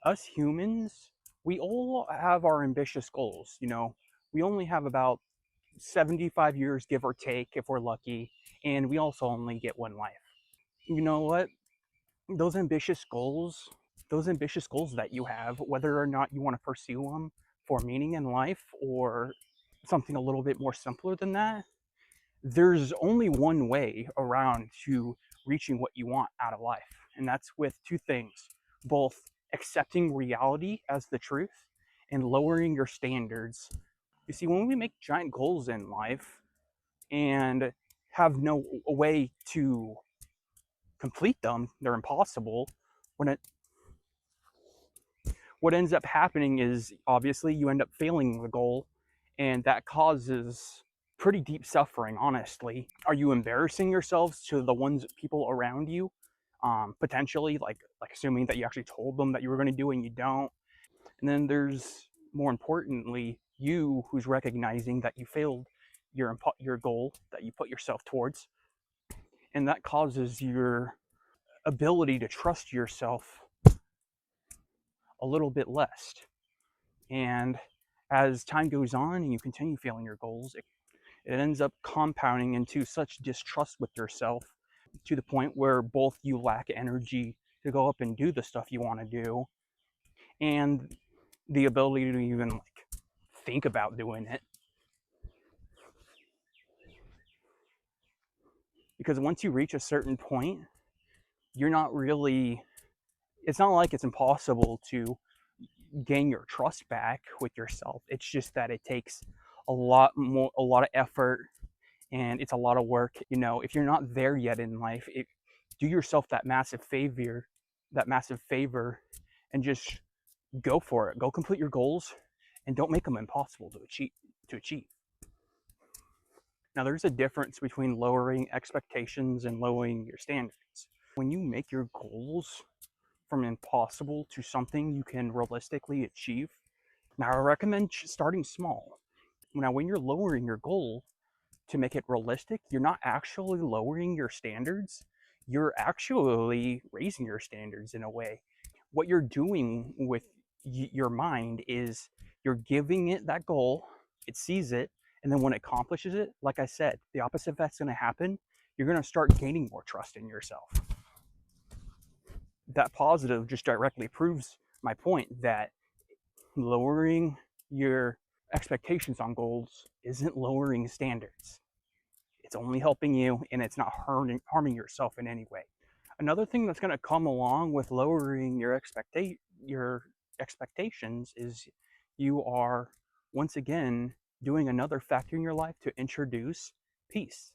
us humans, we all have our ambitious goals. We only have about 75 years, give or take, if we're lucky, and we also only get one life. You know what? Those ambitious goals, those ambitious goals that you have, whether or not you want to pursue them for meaning in life or something a little bit more simpler than that, there's only one way around to reaching what you want out of life. And that's with two things: both accepting reality as the truth and lowering your standards. You see, when we make giant goals in life and have no way to complete them, they're impossible. When it What ends up happening is obviously you end up failing the goal, and that causes pretty deep suffering, honestly. Are you embarrassing yourselves to the people around you? Potentially, like assuming that you actually told them that you were going to do and you don't. And then there's, more importantly, you who's recognizing that you failed your goal that you put yourself towards, and that causes your ability to trust yourself a little bit less. And as time goes on and you continue failing your goals, it ends up compounding into such distrust with yourself to the point where both you lack energy to go up and do the stuff you want to do and the ability to even think about doing it. Because once you reach a certain point, you're not really, it's not like it's impossible to gain your trust back with yourself. It's just that it takes a lot of effort, and it's a lot of work. If you're not there yet in life, do yourself that massive favor, and just go for it. Go complete your goals, and don't make them impossible to achieve. Now, there's a difference between lowering expectations and lowering your standards. When you make your goals from impossible to something you can realistically achieve, now I recommend starting small. Now, when you're lowering your goal to make it realistic, you're not actually lowering your standards. You're actually raising your standards in a way. What you're doing with your mind is you're giving it that goal, it sees it, and then when it accomplishes it, like I said, the opposite that's going to happen. You're going to start gaining more trust in yourself. That positive just directly proves my point that lowering your expectations on goals isn't lowering standards. It's only helping you, and it's not harming yourself in any way. Another thing that's going to come along with lowering your expectations is you are once again doing another factor in your life to introduce peace.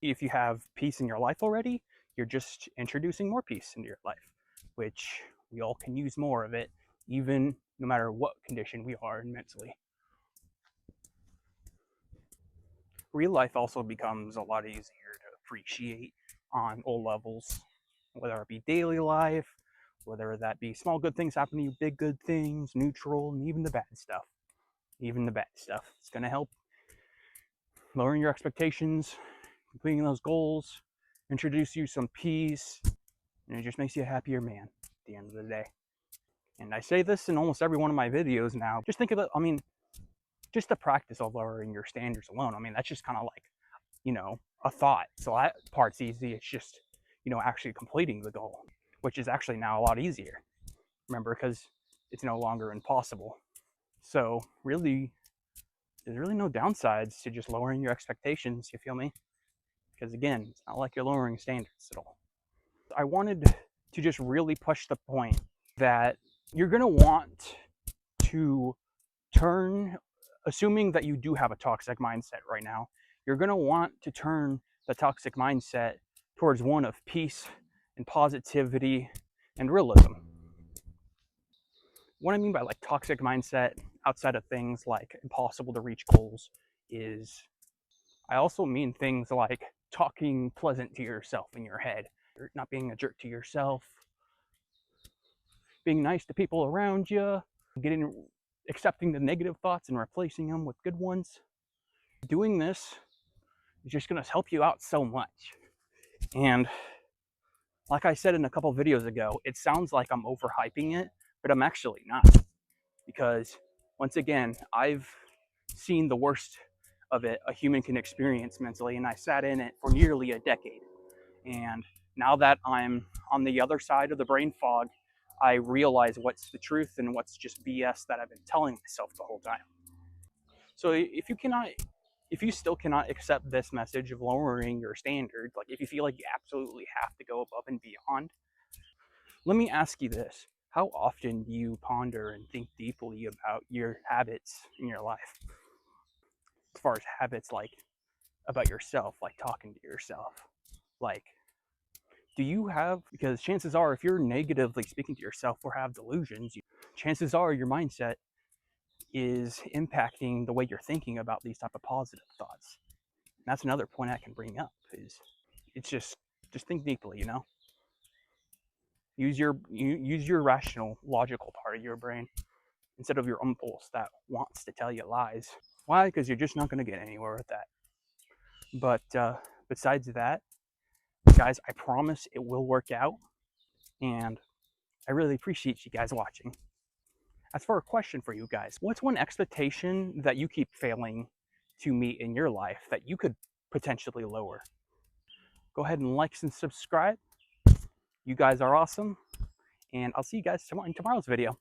If you have peace in your life already, you're just introducing more peace into your life, which we all can use more of it, even no matter what condition we are in mentally. Real life also becomes a lot easier to appreciate on all levels, whether it be daily life, whether that be small good things happen to you, big good things, neutral, and even the bad stuff. Even the bad stuff. It's going to help lowering your expectations, completing those goals, introduce you some peace, and it just makes you a happier man at the end of the day. And I say this in almost every one of my videos now. Just think of it, just the practice of lowering your standards alone. That's just kind of like, a thought. So that part's easy. It's just, actually completing the goal, which is actually now a lot easier. Remember, because it's no longer impossible. So really, there's really no downsides to just lowering your expectations, you feel me? Because again, it's not like you're lowering standards at all. I wanted to just really push the point that you're going to want to turn, assuming that you do have a toxic mindset right now, you're going to want to turn the toxic mindset towards one of peace and positivity and realism. What I mean by toxic mindset, outside of things like impossible to reach goals, is I also mean things like talking pleasant to yourself in your head, not being a jerk to yourself, being nice to people around you, accepting the negative thoughts and replacing them with good ones. Doing this is just going to help you out so much. And like I said in a couple videos ago, it sounds like I'm overhyping it, but I'm actually not, because once again, I've seen the worst of it a human can experience mentally, and I sat in it for nearly a decade. And now that I'm on the other side of the brain fog, I realize what's the truth and what's just BS that I've been telling myself the whole time. So if you still cannot accept this message of lowering your standards, like if you feel like you absolutely have to go above and beyond, let me ask you this. How often do you ponder and think deeply about your habits in your life? As far as habits, like about yourself, like talking to yourself, like do you have, because chances are if you're negatively speaking to yourself or have delusions, chances are your mindset is impacting the way you're thinking about these type of positive thoughts. And that's another point I can bring up is it's just think deeply, use your rational logical part of your brain instead of your impulse that wants to tell you lies. Why? Because you're just not going to get anywhere with that. But besides that, guys, I promise it will work out, and I really appreciate you guys watching. As for a question for you guys, what's one expectation that you keep failing to meet in your life that you could potentially lower? Go ahead and like and subscribe. You guys are awesome, and I'll see you guys in tomorrow's video.